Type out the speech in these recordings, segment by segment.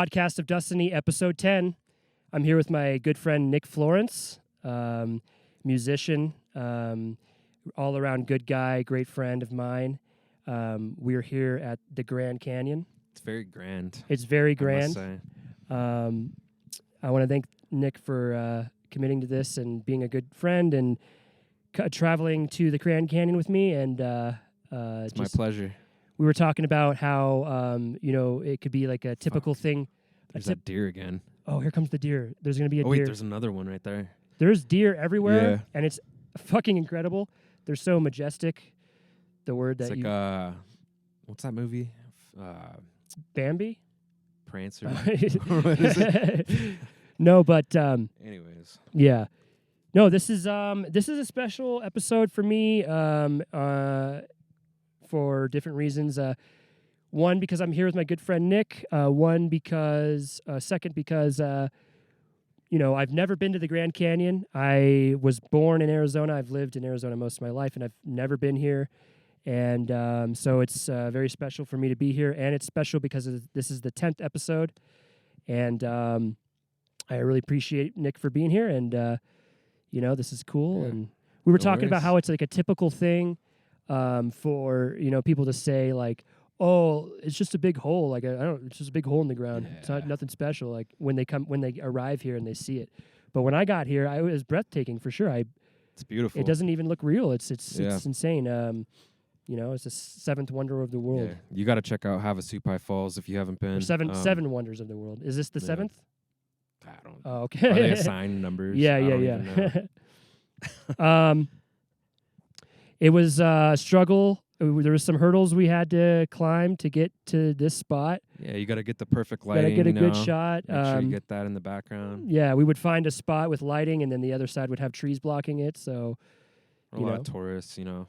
podcast of Dustiny, episode 10. I'm here with my good friend Nick Florence, musician, all-around good guy, great friend of mine. We're here at the Grand Canyon. It's very grand. It's very grand. I must say. I want to thank Nick for committing to this and being a good friend and traveling to the Grand Canyon with me. And It's my pleasure. We were talking about how, it could be like a typical thing. There's that deer again. Oh, here comes the deer. There's going to be a deer. Oh, wait, there's another one right there. There's deer everywhere, Yeah. and it's fucking incredible. They're so majestic. The word It's that like, what's that movie? Bambi? Prancer. What is it? No, but Anyways. yeah. No, this is a special episode for me for different reasons. One, because I'm here with my good friend Nick. Second, because I've never been to the Grand Canyon. I was born in Arizona. I've lived in Arizona most of my life, and I've never been here. And so it's very special for me to be here. And it's special because this is the 10th episode. And I really appreciate Nick for being here. And, this is cool. Yeah. And we were No talking about worries. how it's like a typical thing for, people to say, like, oh, it's just a big hole. Like, it's just a big hole in the ground. It's not Yeah. nothing special. Like when they arrive here and they see it. But when I got here, it was breathtaking for sure. It's beautiful. It doesn't even look real. It's Yeah. insane. It's the seventh wonder of the world. Yeah. You got to check out Havasupai Falls if you haven't been. Or seven wonders of the world. Is this the yeah. seventh? I don't. Oh, okay. Are they assigned numbers? Yeah. I don't even know. It was a struggle. There was some hurdles we had to climb to get to this spot. Yeah, you got to get the perfect Gotta lighting. get a good shot. Make sure you get that in the background. Yeah, we would find a spot with lighting, and then the other side would have trees blocking it. So, A lot of tourists, yeah.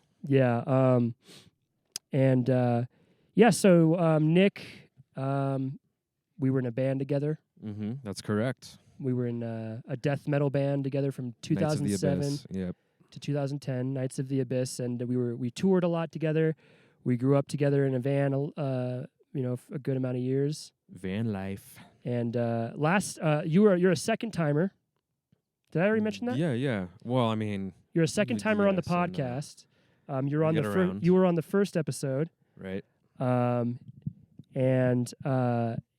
So Nick, we were in a band together. Mm-hmm. That's correct. We were in a death metal band together from Knights of the 2007 Abyss. Yep. to 2010, Knights of the Abyss, and we toured a lot together. We grew up together in a van, a good amount of years. Van life. And you're a second timer. Did I already mention that? Yeah. Well, I mean, You're a second timer on the yes and no. podcast. You're on Get the around. you were on the first episode. right?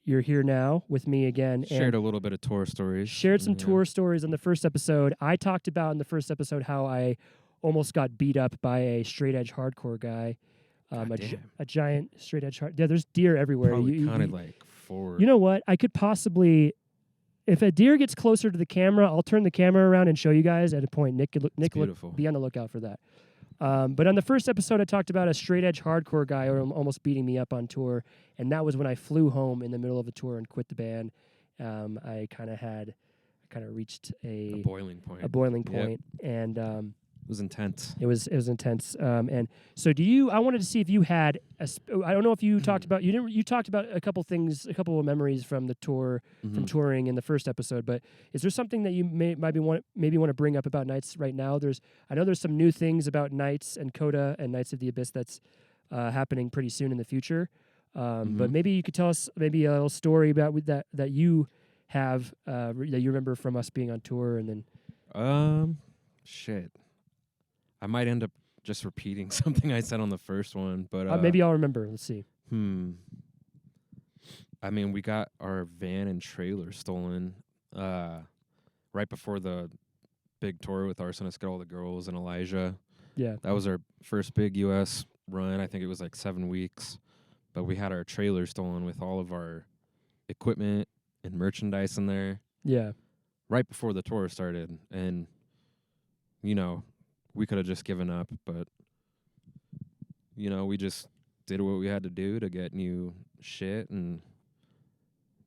You're here now with me again. Shared a little bit of tour stories. Shared some Yeah. tour stories on the first episode. I talked about in the first episode how I almost got beat up by a straight edge hardcore guy. Goddamn. A giant straight edge hard. Yeah, there's deer everywhere. Probably counted like 4. You know what? I could possibly, if a deer gets closer to the camera, I'll turn the camera around and show you guys at a point. Nick, beautiful. be on the lookout for that. But on the first episode, I talked about a straight edge hardcore guy almost beating me up on tour, and that was when I flew home in the middle of a tour and quit the band. I kind of reached a boiling point. point, and It was intense. it was intense. And so, I wanted to see if you had. I don't know if you talked about. You talked about a couple of memories from the tour, from Mhm. touring in the first episode. But is there something that you maybe want to bring up about Knights right now? I know there's some new things about Knights and Coda and Knights of the Abyss that's happening pretty soon in the future. But maybe you could tell us a little story about that you have that you remember from us being on tour, and then Shit. I might end up just repeating something I said on the first one, but maybe I'll remember. Let's see. I mean, we got our van and trailer stolen right before the big tour with Arsonist, Get All the Girls, and Elijah. Yeah. That was our first big U.S. run. I think it was like 7 weeks. But we had our trailer stolen with all of our equipment and merchandise in there Yeah. right before the tour started. And, we could have just given up, but, we just did what we had to do to get new shit and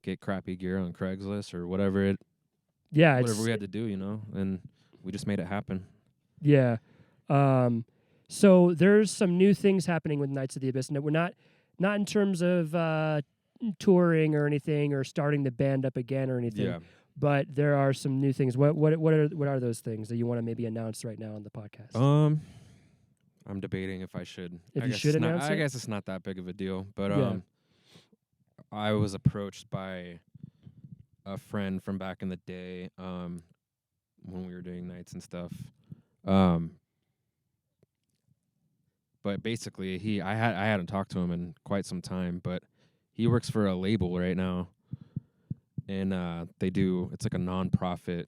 get crappy gear on Craigslist or whatever we had to do, and we just made it happen. Yeah. So there's some new things happening with Knights of the Abyss. And we're not in terms of touring or anything or starting the band up again or anything. Yeah. But there are some new things. What are those things that you want to maybe announce right now on the podcast? I'm debating if I should. If you should announce it? I guess it's not that big of a deal, but Yeah. I was approached by a friend from back in the day, when we were doing nights and stuff. But basically, I hadn't talked to him in quite some time, but he works for a label right now, and it's like a nonprofit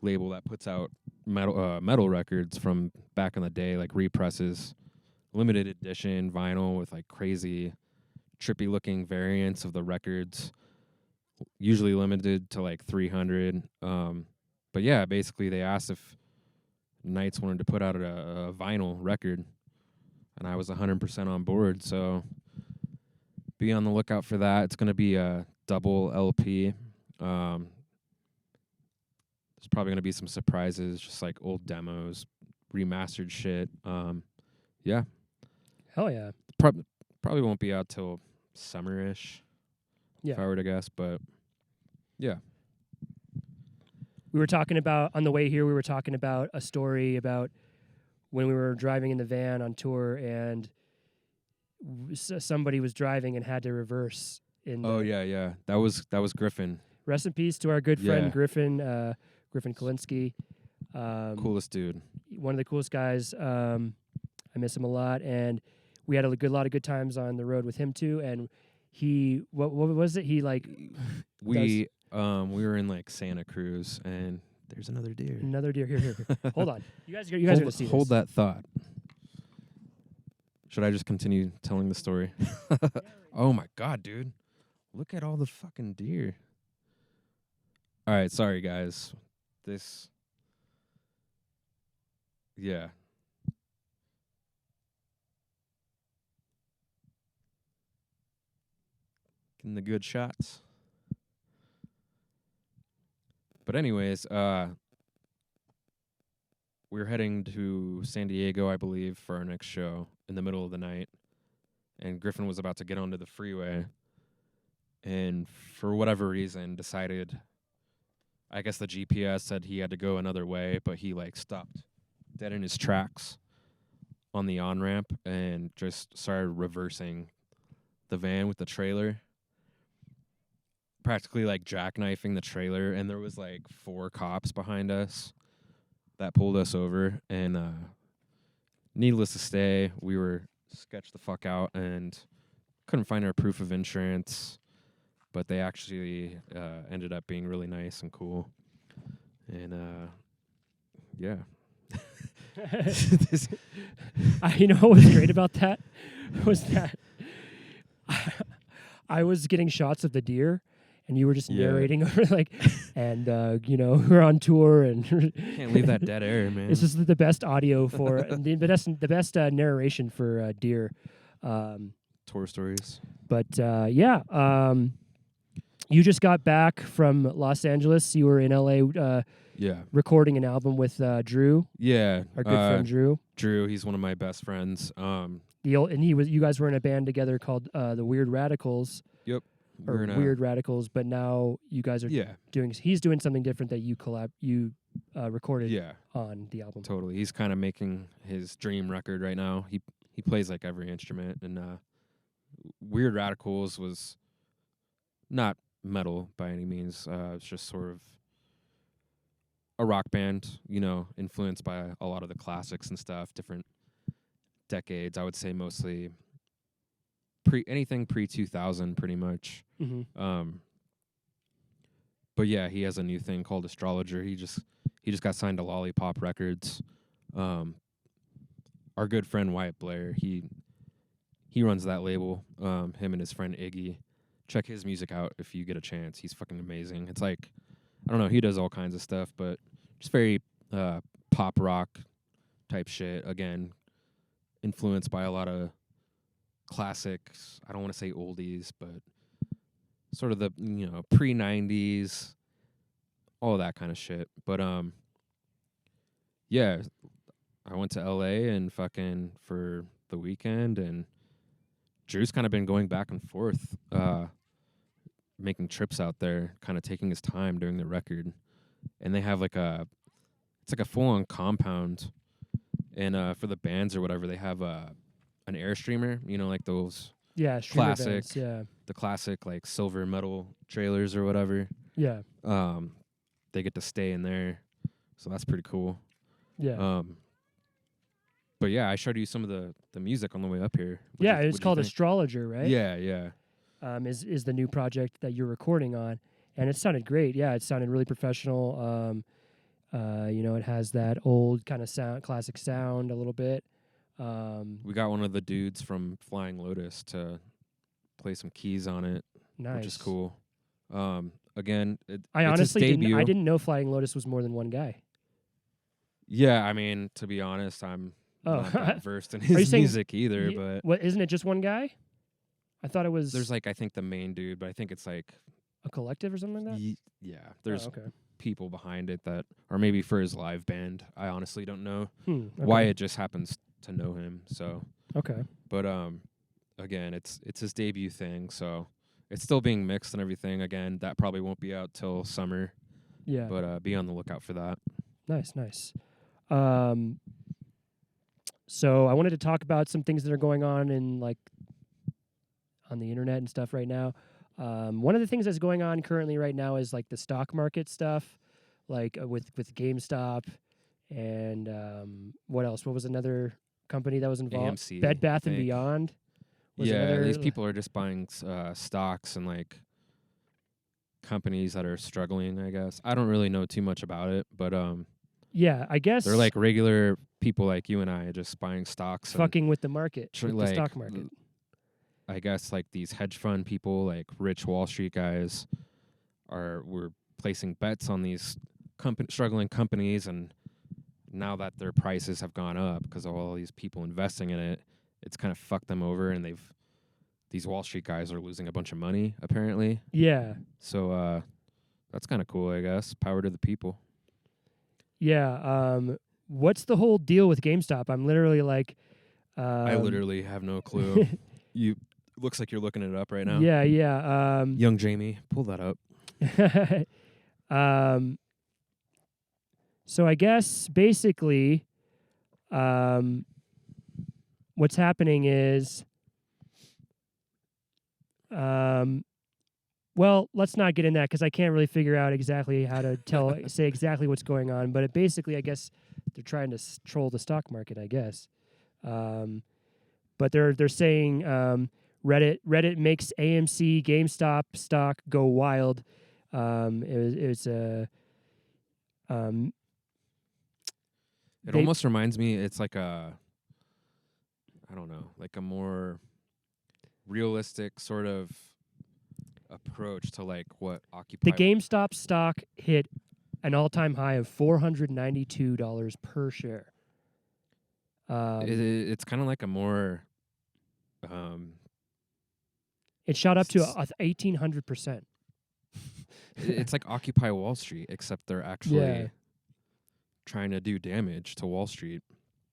label that puts out metal records from back in the day, like represses, limited edition vinyl with like crazy, trippy looking variants of the records, usually limited to like 300. But yeah, basically they asked if Knights wanted to put out a vinyl record, and I was 100% on board. So be on the lookout for that. It's going to be a double LP. There's probably going to be some surprises, just like old demos, remastered shit. Yeah. Hell yeah. Probably won't be out till summer-ish, if I were to guess, but yeah. We were talking about, on the way here, we were talking about a story about when we were driving in the van on tour and somebody was driving and had to reverse. Yeah. That was Griffin. Rest in peace to our good friend Griffin Kalinsky. Coolest dude. One of the coolest guys. I miss him a lot, and we had a lot of good times on the road with him too. And he, what was it? He like we were in like Santa Cruz, and there's another deer. Another deer. Here. Hold on. You guys are gonna see this. Hold that thought. Should I just continue telling the story? Oh my god, dude! Look at all the fucking deer. All right, sorry guys. Yeah. Getting the good shots. But anyways, we're heading to San Diego, I believe, for our next show in the middle of the night. And Griffin was about to get onto the freeway. And for whatever reason, decided, I guess the GPS said he had to go another way, but he like stopped dead in his tracks on the on-ramp and just started reversing the van with the trailer. Practically like jackknifing the trailer, and there was like 4 cops behind us that pulled us over, and needless to say, we were sketched the fuck out and couldn't find our proof of insurance, but they actually ended up being really nice and cool. And yeah. You know what was great about that was that I was getting shots of the deer, and you were just narrating over like, and we're on tour and can't leave that dead air, man. This is the best audio for the best narration for deer. Tour stories. But you just got back from Los Angeles. You were in LA. Recording an album with Drew. Yeah, our good friend Drew. Drew, he's one of my best friends. You guys were in a band together called the Weird Radicals. Yep. Or Weird Radicals, but now you guys are he's doing something different that you recorded on the album. Totally. He's kind of making his dream record right now. He plays like every instrument, and Weird Radicals was not metal by any means. It's just sort of a rock band, influenced by a lot of the classics and stuff, different decades. I would say mostly anything pre-2000 pretty much. Mm-hmm. But yeah, he has a new thing called Astrologer. He just got signed to Lollipop Records. Our good friend Wyatt Blair, he runs that label. Him and his friend Iggy. Check his music out if you get a chance. He's fucking amazing. It's like, I don't know, he does all kinds of stuff, but just very pop rock type shit. Again, influenced by a lot of classics. I don't want to say oldies, but sort of the pre-90s, all of that kind of shit. But yeah, I went to LA and fucking for the weekend, and Drew's kind of been going back and forth, making trips out there, kind of taking his time during the record. And they have it's like a full-on compound, and for the bands or whatever, they have an Airstreamer, like those Yeah, streamer classic, events. Yeah, the classic like silver medal trailers or whatever. yeah, They get to stay in there, so that's pretty cool. yeah, But yeah, I showed you some of the music on the way up here. yeah. It's What'd you called think? Astrologer, right? Yeah, yeah. Is the new project that you're recording on, and it sounded great. Yeah, it sounded really professional. It has that old kind of sound, classic sound a little bit. We got one of the dudes from Flying Lotus to play some keys on it, Nice. which is cool. Again, I it's honestly his debut. I didn't know Flying Lotus was more than one guy. Yeah, I mean, to be honest, I'm not that versed in you his saying music either. But what isn't it just one guy? I thought it was there's like I think the main dude, but I think it's like a collective or something like that. yeah. There's okay. people behind it that, or maybe for his live band. I honestly don't know Okay. why it just happens to know him. So okay. but again, it's his debut thing, so it's still being mixed and everything. Again, that probably won't be out till summer. Yeah. But be on the lookout for that. Nice. So I wanted to talk about some things that are going on in like on the internet and stuff right now. One of the things that's going on currently right now is like the stock market stuff, like with GameStop and what else? What was another company that was involved? AMC, Bed Bath I and think. Beyond. Yeah, these people are just buying stocks and like companies that are struggling, I guess. I don't really know too much about it, but yeah, I guess they're like regular people like you and I just buying stocks. Fucking with the market, with like the stock market. I guess like these hedge fund people, like rich Wall Street guys, were placing bets on these struggling companies, and now that their prices have gone up because of all these people investing in it, it's kind of fucked them over, and these Wall Street guys are losing a bunch of money apparently. Yeah. So that's kind of cool, I guess. Power to the people. Yeah. What's the whole deal with GameStop? I'm literally like, I literally have no clue. Looks like you're looking it up right now. Yeah. Young Jamie, pull that up. So I guess basically, what's happening is, well, let's not get in that because I can't really figure out exactly how to say exactly what's going on. But basically, I guess they're trying to troll the stock market. I guess, but they're saying Reddit makes AMC GameStop stock go wild. It almost reminds me. It's like I don't know, like a more realistic sort of approach to like what Occupy. The GameStop stock hit an all-time high of $492 per share. It's kind of like a more. It shot up to 1,800%. It's like Occupy Wall Street, except they're actually trying to do damage to Wall Street.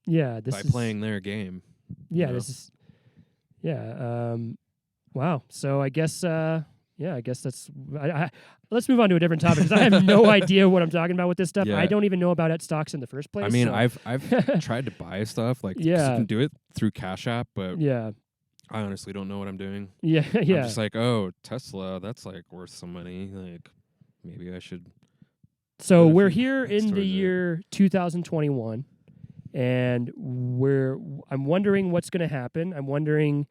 Yeah, by playing their game. Yeah, this is. Yeah. Wow. So I guess. I guess that's. Let's move on to a different topic because I have no idea what I'm talking about with this stuff. Yeah. I don't even know about stocks in the first place. I mean, so. I've tried to buy stuff like 'cause you can do it through Cash App, but I honestly don't know what I'm doing. Yeah. I'm just like, oh, Tesla, that's like worth some money. Like, maybe I should. So we're here in the year 2021, and I'm wondering what's going to happen. I'm wondering,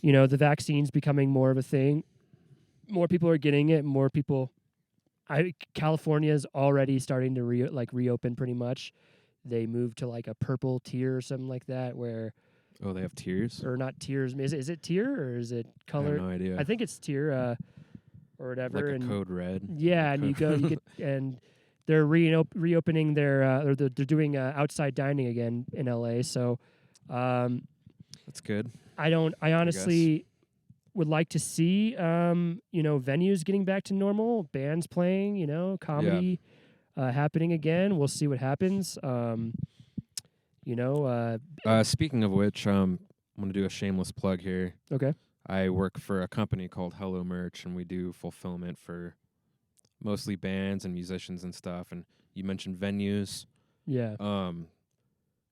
the vaccine's becoming more of a thing. More people are getting it. More people. California's already starting to reopen pretty much. They moved to like a purple tier or something like that where. Oh, they have tiers? Or not tiers. Is it tier or is it color? I have no idea. I think it's tier or whatever. Like a code red. Yeah, and you get and they're reopening their or they're doing outside dining again in LA. So that's good. I honestly would like to see venues getting back to normal, bands playing, comedy happening again. We'll see what happens. Speaking of which, I'm going to do a shameless plug here. Okay. I work for a company called Hello Merch, and we do fulfillment for mostly bands and musicians and stuff. And you mentioned venues. Yeah.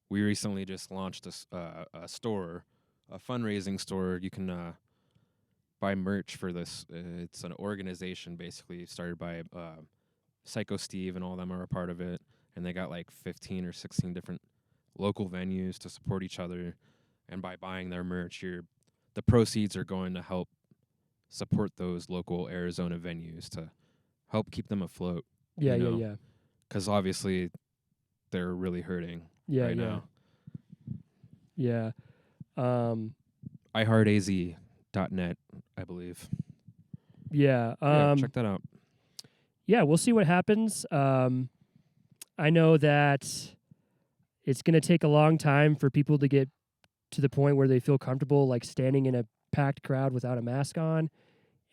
We recently just launched a store a fundraising store. You can buy merch for this. It's an organization basically started by Psycho Steve, and all of them are a part of it. And they got like 15 or 16 different local venues to support each other. And by buying their merch, the proceeds are going to help support those local Arizona venues to help keep them afloat. Yeah, you know? yeah. Because obviously they're really hurting Yeah, right yeah. now. Yeah. iHeartAZ.net, I believe. Yeah. Check that out. Yeah, we'll see what happens. I know that it's going to take a long time for people to get to the point where they feel comfortable, like standing in a packed crowd without a mask on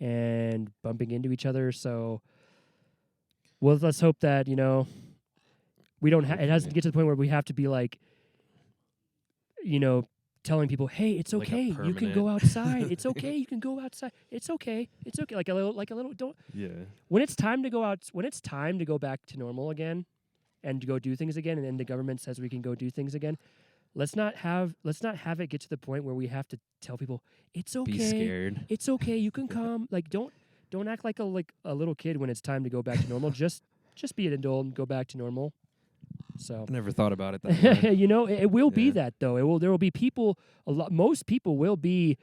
and bumping into each other. So, well, let's hope that, you know, we don't. It doesn't get to the point where we have to be like, you know, telling people, "Hey, it's Like a okay. You can permanent- go outside. It's okay. You can go outside. It's okay. It's okay." Like a little. Don't. Yeah. When it's time to go out. When it's time to go back to normal again, and to go do things again, and then the government says we can go do things again. Let's not have it get to the point where we have to tell people it's okay. Be scared. It's okay. You can come. Like don't act like a little kid when it's time to go back to normal. just be an adult and go back to normal. So I never thought about it that way. you know, it will be Yeah. that though. There will be people. Most people will be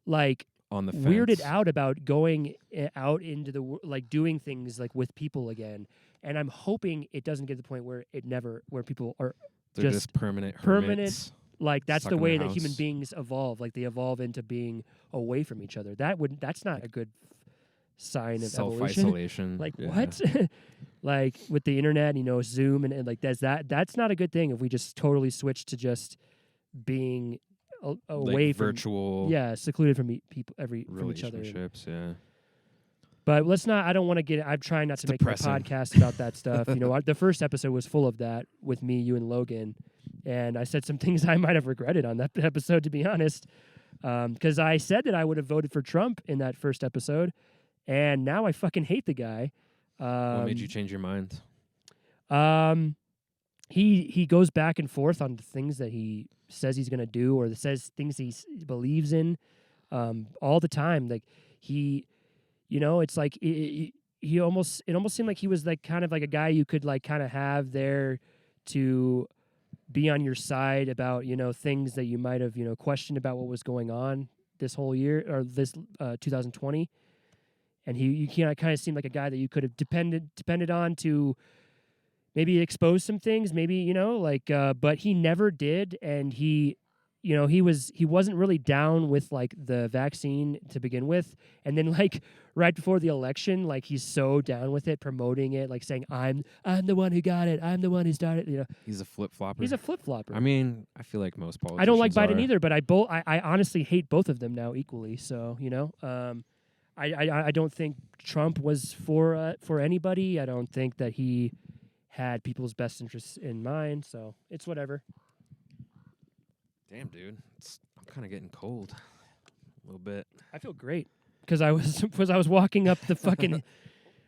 like On the weirded fence. out about going out into the like doing things like with people again. And I'm hoping it doesn't get to the point where people are They're just just permanent permanent. Like that's stuck the in way their that human house. beings evolve. Like they evolve into being away from each other. That's not a good sign of evolution. self-isolation. Like Yeah. what? Like with the internet, you know, Zoom and like that's not a good thing if we just totally switch to just being away Like from virtual secluded from people from each other. relationships. Yeah. But let's not. I don't want to get. I'm trying not to make depressing. my podcast about that stuff. You know, the first episode was full of that with me, you, and Logan, and I said some things I might have regretted on that episode, to be honest, because I said that I would have voted for Trump in that first episode, and now I fucking hate the guy. What made you change your mind? He goes back and forth on the things that he says he's gonna do or says things he believes in, all the time. Like he. You know, it's like it almost seemed like he was like kind of like a guy you could like kind of have there to be on your side about, you know, things that you might have, you know, questioned about what was going on this whole year or this 2020. And he kind of seemed like a guy that you could have depended on to maybe expose some things, maybe, you know, like but he never did. And he wasn't really down with like the vaccine to begin with, and then like right before the election, like he's so down with it, promoting it, like saying I'm the one who got it, I'm the one who started. You know, He's a flip-flopper. he's a flip flopper. I mean, I feel like most politicians I don't like Biden are. either, but I honestly hate both of them now equally. So you know, I don't think Trump was for anybody. I don't think that he had people's best interests in mind. So it's whatever. Damn, dude. I'm kind of getting cold. A little bit. I feel great because I was walking up the fucking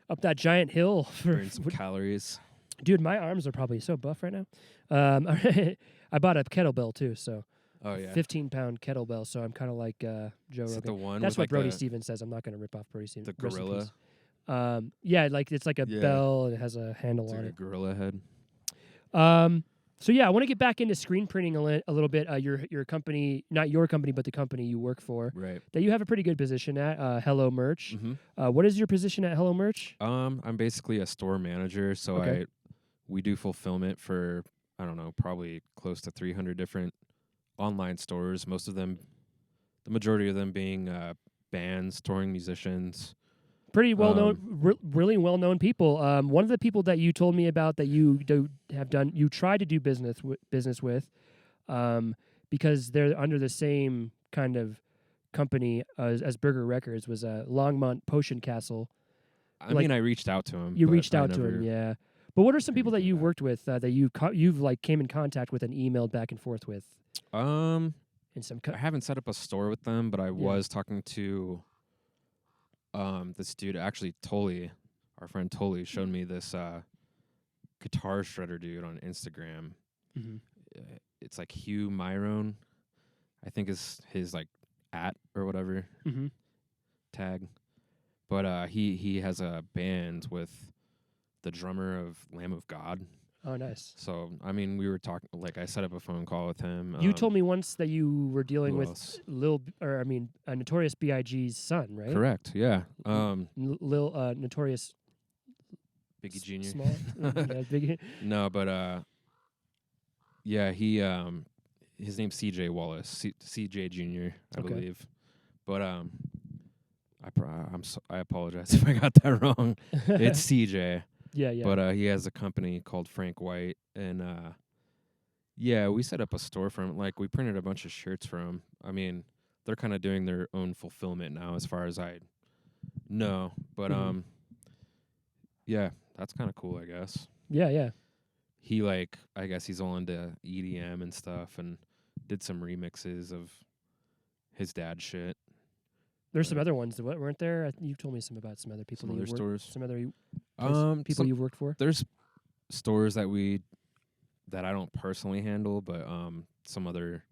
up that giant hill Burn some calories. Dude, my arms are probably so buff right now. I bought a kettlebell too, so Oh, yeah. 15-pound kettlebell. So I'm kind of like Joe Is it Rogan. the one That's with what like Brody the, Stevens says. I'm not going to rip off Brody Stevens. the Rest in gorilla? peace. Yeah, like it's like a Yeah. bell and it has a handle It's on like a it. gorilla head. So yeah, I want to get back into screen printing a little bit. Your company, not your company, but the company you work for, Right. that you have a pretty good position at. Hello Merch. Mm-hmm. What is your position at Hello Merch? I'm basically a store manager, so Okay. we do fulfillment for, I don't know, probably close to 300 different online stores. Most of them, the majority of them being bands, touring musicians. Pretty well known, really well known people. One of the people that you told me about that you tried to do business with, because they're under the same kind of company as Burger Records, was Longmont Potion Castle. I Like, mean, I reached out to him. You but reached I out to never him, yeah. But what are some did people that anything you've back. worked with that you've like came in contact with and emailed back and forth with? I In some haven't set up a store with them, but I was talking to this dude, actually Tolly, our friend Tolly, showed me this guitar shredder dude on Instagram. Mm-hmm. It's like Hugh Myron. I think is his like at or whatever Mm-hmm. tag. But he has a band with the drummer of Lamb of God. Oh, nice. So I mean, we were talking. Like I set up a phone call with him. You told me once that you were dealing who with else? Notorious B.I.G.'s son, right? Correct. Yeah. Notorious Biggie Jr. Small. Yeah, Biggie. No, but yeah, he his name's C.J. Wallace, C.J. Jr. I Okay. believe. But I apologize if I got that wrong. It's C.J. Yeah, yeah. But he has a company called Frank White, and yeah, we set up a store for him. Like we printed a bunch of shirts for him. I mean, they're kind of doing their own fulfillment now, as far as I know. But Mhm. yeah, that's kind of cool, I guess. Yeah, yeah. He I guess he's all into EDM and stuff, and did some remixes of his dad's shit. There's some other ones, weren't there? You told me about some other people. Some other stores. Some other So people you've worked for. there's stores that I don't personally handle, but some other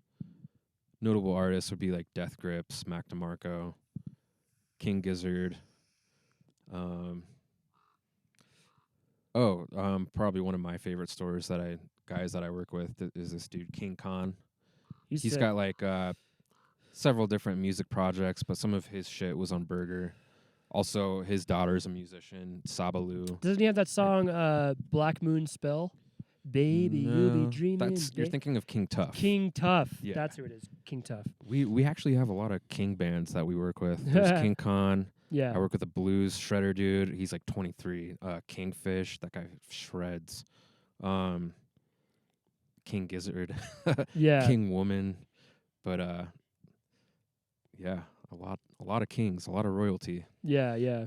notable artists would be like Death Grips, Mac DeMarco, King Gizzard. Probably one of my favorite stores guys that I work with is this dude King Khan. He's got like several different music projects, but some of his shit was on Burger. Also, his daughter's a musician, Sabalu. Doesn't he have that song Black Moon Spell? Baby, you'll be dreaming. You're thinking of King Tough. King Tough. Yeah. That's who it is. King Tough. We actually have a lot of King bands that we work with. There's King Khan. Yeah. I work with a blues shredder dude. He's like 23. Kingfish. That guy shreds. King Gizzard. Yeah. King Woman. But yeah, a lot of kings, a lot of royalty. Yeah, yeah.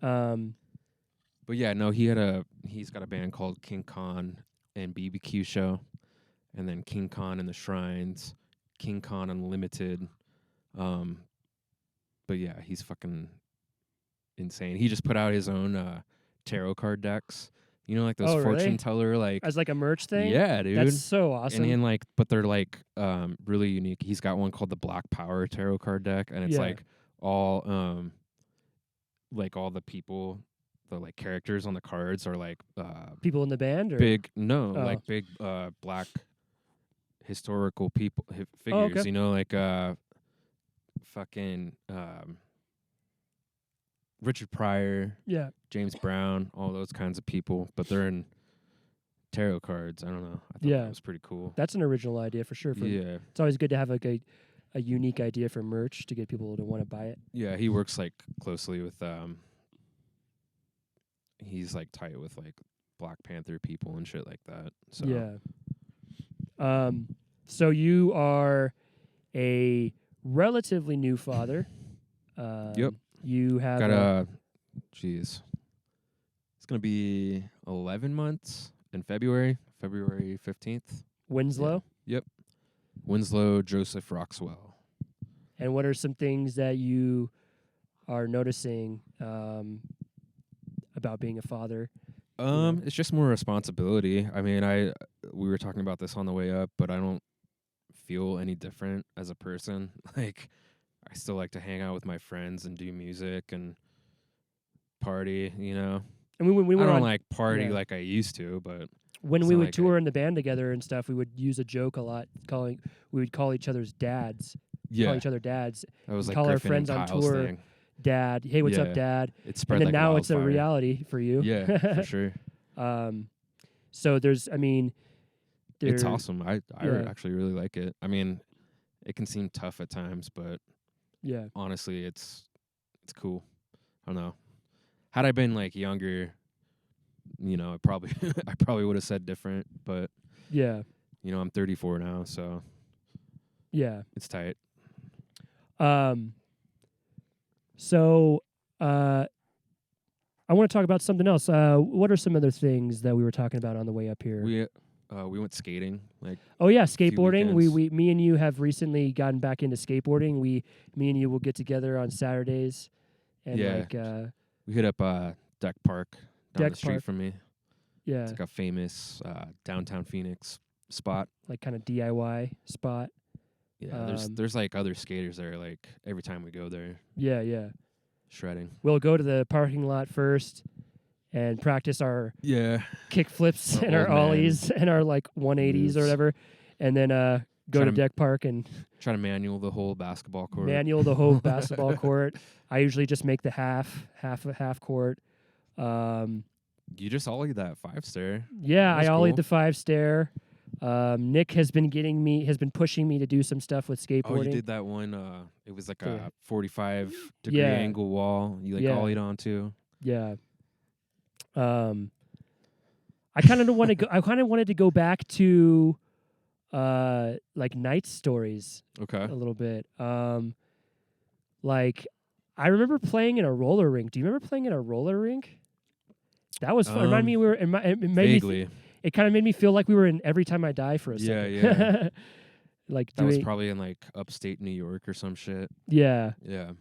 But yeah, no, he's got a band called King Khan and BBQ Show, and then King Khan and the Shrines, King Khan Unlimited. But yeah, he's fucking insane. He just put out his own tarot card decks. You know, like those Oh, fortune really? teller, like As like a merch thing? yeah, dude. That's so awesome. And but they're like really unique. He's got one called the Black Power Tarot Card Deck, and it's Yeah. like all all the people, the like characters on the cards are like People in the band? Or? big black historical people figures. okay. You know, like fucking Richard Pryor, Yeah. James Brown, all those kinds of people, but they're in tarot cards. I don't know. I thought Yeah. that was pretty cool. That's an original idea for sure. Yeah. It's always good to have like a unique idea for merch to get people to want to buy it. Yeah, he works like closely with he's like tight with like Black Panther people and shit like that. So Yeah. So you are a relatively new father. Yep. You have got it's gonna be 11 months in February 15th. Winslow. Yep. Winslow Joseph Roxwell. And what are some things that you are noticing about being a father? It's just more responsibility. I mean, we were talking about this on the way up, but I don't feel any different as a person. Like, I still like to hang out with my friends and do music and party, you know. And we I were don't on, like party yeah. like I used to, but when it's we not would like tour in the band together and stuff, we would use a joke a lot, we would call each other's dads. yeah, Call each other dads. that was like call our Griffin and friends on Kyle's tour. thing. Dad. Hey, what's Yeah. up, Dad? It spread And then like now it's a wildfire. reality for you. Yeah, for sure. So there's, It's awesome. I Yeah. actually really like it. I mean, it can seem tough at times, but Yeah. honestly, it's cool. I don't know. Had I been like younger, you know, I probably would have said different. But Yeah. you know, I'm 34 now, so Yeah. it's tight. So I want to talk about something else. What are some other things that we were talking about on the way up here? We went skating. Like, oh yeah, few skateboarding. weekends. Me and you have recently gotten back into skateboarding. Me and you will get together on Saturdays, and Yeah. We hit up Deck Park down Deck the street Park. from me. yeah, It's like a famous downtown Phoenix spot. like kind of DIY spot. Yeah, there's like other skaters there. Like every time we go there, Yeah. shredding. We'll go to the parking lot first and practice our Yeah, kick flips Our and our old man ollies and our like 180s moves. or whatever, and then go Try to to- deck park and try to manual the whole basketball court. manual the whole basketball court. I usually just make the half court. You just ollied that 5-stair. Yeah, That was I ollied cool. the 5-stair. Nick has been pushing me to do some stuff with skateboarding. Oh, you did that one. It was like Yeah. a 45-degree Yeah. angle wall. You like Yeah. ollied onto. Yeah. I kind of want to go. I kind of wanted to go back to, like night stories Okay. a little bit. Like I remember playing in a roller rink. Do you remember playing in a roller rink? That was fun. Remind me, we were. It made me. Vaguely. It kind of made me feel like we were in Every Time I Die for a Yeah, second. yeah. Like That was doing. probably in like upstate New York or some shit. Yeah, Yeah.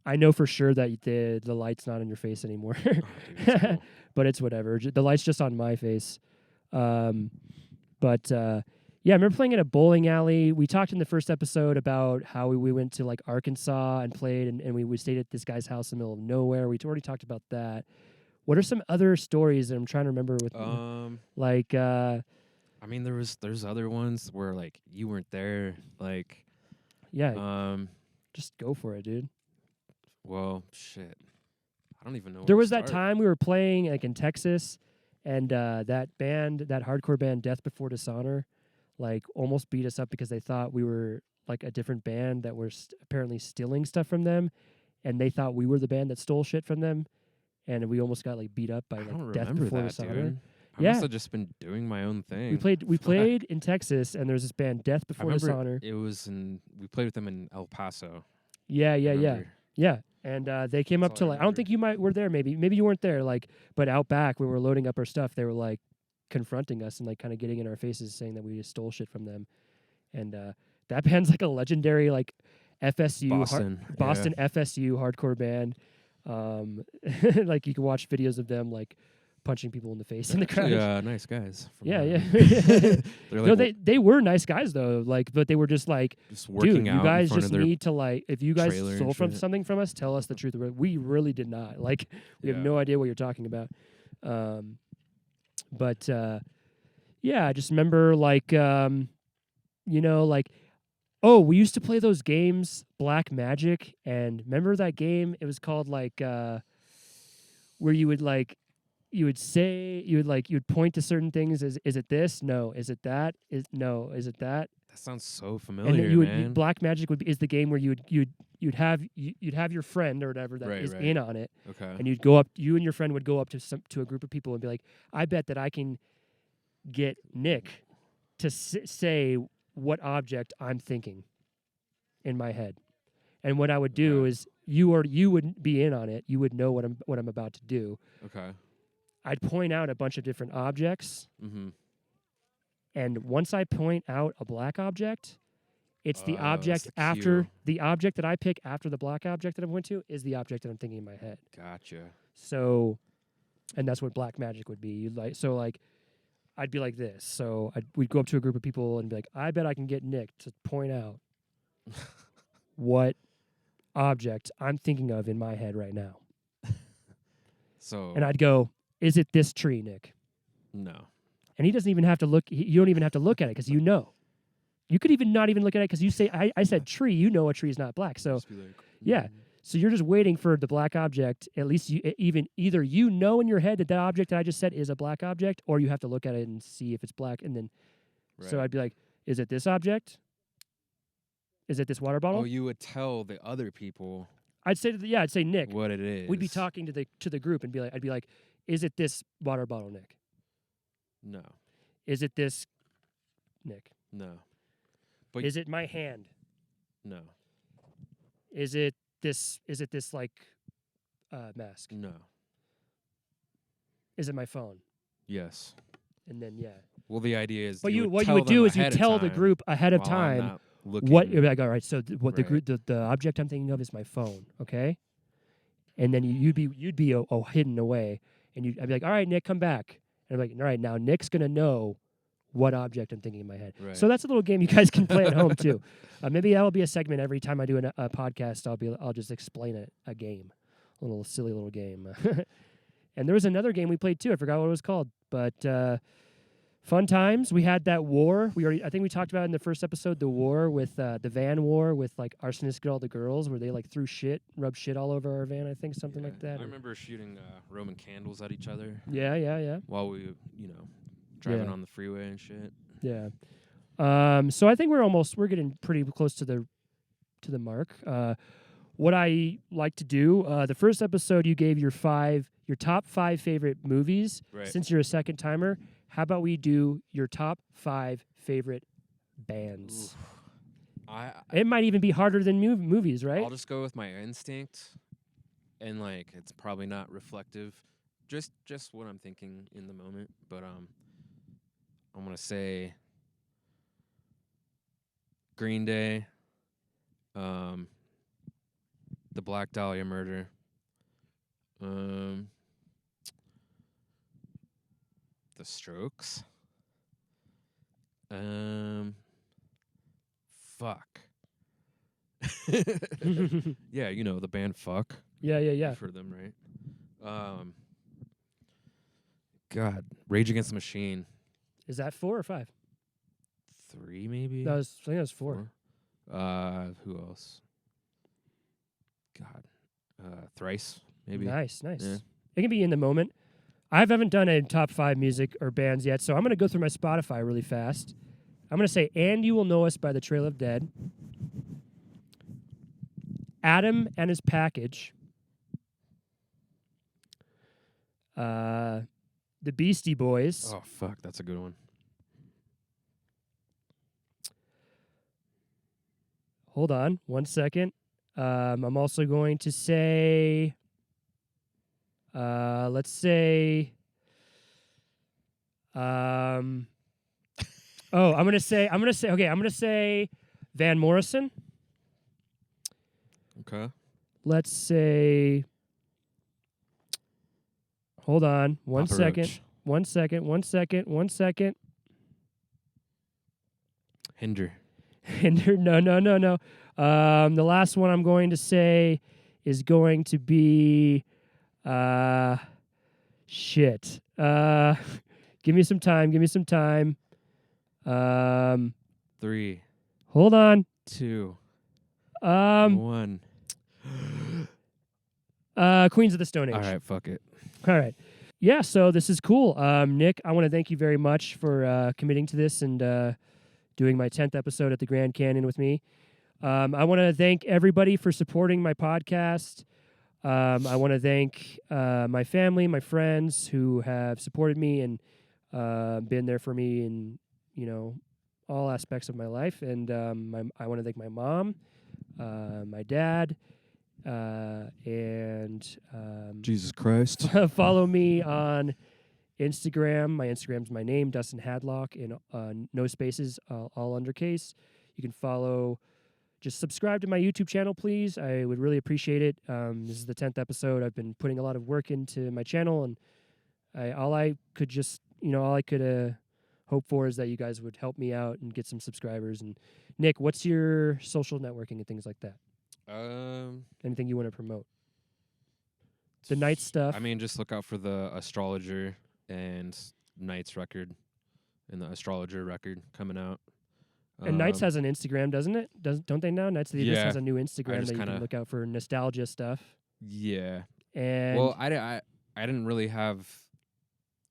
I know for sure that the light's not on your face anymore. Oh, dude, that's cool. But it's whatever. The light's just on my face. But yeah, I remember playing in a bowling alley. We talked in the first episode about how we went to like Arkansas and played, and we stayed at this guy's house in the middle of nowhere. We already talked about that. What are some other stories that I'm trying to remember with like? I mean, there's other ones where like you weren't there. Like, Yeah, just go for it, dude. well, shit. I don't even know. There where was to that start. time we were playing like in Texas, and that hardcore band, Death Before Dishonor, like almost beat us up because they thought we were like a different band that were apparently stealing stuff from them, and they thought we were the band that stole shit from them, and we almost got like beat up by I don't like Death remember Before that, Dishonor. dude. I Yeah. must have just been doing my own thing. We played in Texas, and there's this band, Death I Before remember Dishonor. it was we played with them in El Paso. Yeah. I remember. And they came That's up to all I like I don't remember. think you were there. Maybe you weren't there. Like, but out back when we were loading up our stuff, they were like confronting us and like kind of getting in our faces, saying that we just stole shit from them. And that band's like a legendary like FSU Boston. FSU hardcore band. Like you can watch videos of them like punching people in the face in the crowd. Yeah, nice guys. from, Yeah. They're No, like they were nice guys though. Like, but they were just like, just working dude, out you in guys front just of their need to like, if you guys trailer and stole from shit. something from us, tell us the truth. We really did not. Like, we have Yeah. no idea what you're talking about. But yeah, I just remember like, like, oh, we used to play those games, Black Magic, and remember that game? It was called like, where you would like, you would point to certain things. Is it this? No. Is it that? Is it that? That sounds so And familiar, then man. Black Magic is the game where you'd have your friend or whatever that is Right. in on it, Okay. and you and your friend would go up to a group of people and be like, I bet that I can get Nick to say what object I'm thinking in my head, and what I would do Okay. is you wouldn't be in on it. You would know what I'm about to do. Okay. I'd point out a bunch of different objects. Mm-hmm. And once I point out a black object, it's the That's object the after cue. the object that I pick after the black object that I went to is the object that I'm thinking in my head. Gotcha. So, and that's what black magic would be. I'd be like this. So we'd go up to a group of people and be like, I bet I can get Nick to point out what object I'm thinking of in my head right now. So And I'd go, is it this tree, Nick? no. And he doesn't even have to look. You don't even have to look at it because you know. You could even not even look at it because you say, I said tree. You know a tree is not black. So Just be like, yeah. So you're just waiting for the black object. At least either you know in your head that object that I just said is a black object, or you have to look at it and see if it's black. And then, so Right. I'd be like, is it this object? Is it this water bottle? Oh, you would tell the other people I'd say Nick. what it is. We'd be talking to the group and I'd be like, is it this water bottle, Nick? No. Is it this, Nick? No. But Is it my hand? no. Is it this like mask? No. Is it my phone? Yes. And then yeah. Well, the idea is But you what you tell would them do is you ahead of tell the time group ahead of while I'm time not looking. what you're like. All right, so what the Right. group the object I'm thinking of is my phone. Okay. And then you'd be hidden away, and I'd be like, all right, Nick, come back. And I'm like, all right, now Nick's gonna know what object I'm thinking in my head. Right. So that's a little game you guys can play at home too. Maybe that'll be a segment every time I do a podcast. I'll just explain a game, a little silly little game. And there was another game we played too. I forgot what it was called, but fun times. We had that war. I think we talked about it in the first episode, the war with the van war with like arsonists get all the girls, where they like threw rubbed shit all over our van. I think something like that. I remember shooting Roman candles at each other. Yeah. While we, driving on the freeway and shit. Yeah. So I think we're getting pretty close to the mark. What I like to do, the first episode you gave your top 5 favorite movies. Right. Since you're a second timer, how about we do your top 5 favorite bands? It might even be harder than movies, right? I'll just go with my instinct, and like it's probably not reflective, just what I'm thinking in the moment. But I'm gonna say Green Day, the Black Dahlia Murder, the Strokes, fuck. Yeah, the band Fuck. Yeah. You've heard them, right? God, Rage Against the Machine. Is that 4 or 5? 3 maybe? I think that was 4. Who else? God. Thrice, maybe. Nice. Yeah. It can be in the moment. I haven't done a top 5 music or bands yet, so I'm going to go through my Spotify really fast. I'm going to say And You Will Know Us by the Trail of Dead. Adam and His Package. The Beastie Boys. Oh, fuck. That's a good one. Hold on 1 second. I'm also going to say, let's say, I'm going to say Van Morrison. Okay. Let's say, hold on 1 Papa second. Roach. 1 second. 1 second. Hinder. No. The last one I'm going to say is going to be shit. Give me some time. 3, Hold on. 2, 1. Queens of the Stone Age. All right, fuck it. All right. Yeah, so this is cool. Nick, I want to thank you very much for committing to this and doing my 10th episode at the Grand Canyon with me. I want to thank everybody for supporting my podcast. I want to thank my family, my friends who have supported me and been there for me in, all aspects of my life. And I want to thank my mom, my dad, and Jesus Christ. follow me on Instagram. My Instagram's my name, Dustin Hadlock, in no spaces, all undercase. You can follow. Just subscribe to my YouTube channel, please. I would really appreciate it. This is the 10th episode. I've been putting a lot of work into my channel, and all I could hope for is that you guys would help me out and get some subscribers. And Nick, what's your social networking and things like that? Anything you want to promote? The Night stuff. I mean, just look out for the Astrologer and Night's record and the Astrologer record coming out. And Nights has an Instagram, doesn't it? Don't they now? Nights just has a new Instagram that you can look out for nostalgia stuff. Yeah. And well, I didn't really have.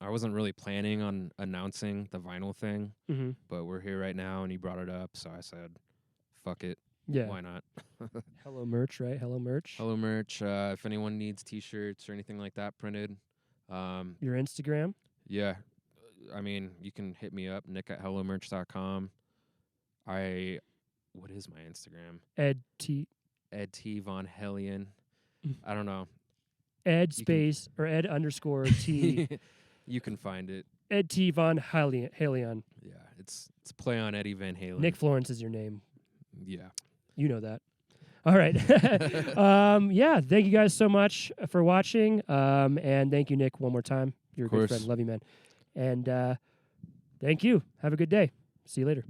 I wasn't really planning on announcing the vinyl thing, but we're here right now, and he brought it up, so I said, "Fuck it, why not?" Hello merch, right? Hello merch. Hello merch. If anyone needs T-shirts or anything like that printed, your Instagram. Yeah, I mean, you can hit me up, nick@hellomerch.com. What is my Instagram? Ed T Von Hellion. I don't know. Ed space or Ed underscore T. You can find it. Ed T Von Halion. Yeah, it's play on Eddie Van Halen. Nick Florence is your name. Yeah. You know that. All right. Yeah, thank you guys so much for watching. And thank you, Nick, one more time. You're a good friend. Love you, man. And Thank you. Have a good day. See you later.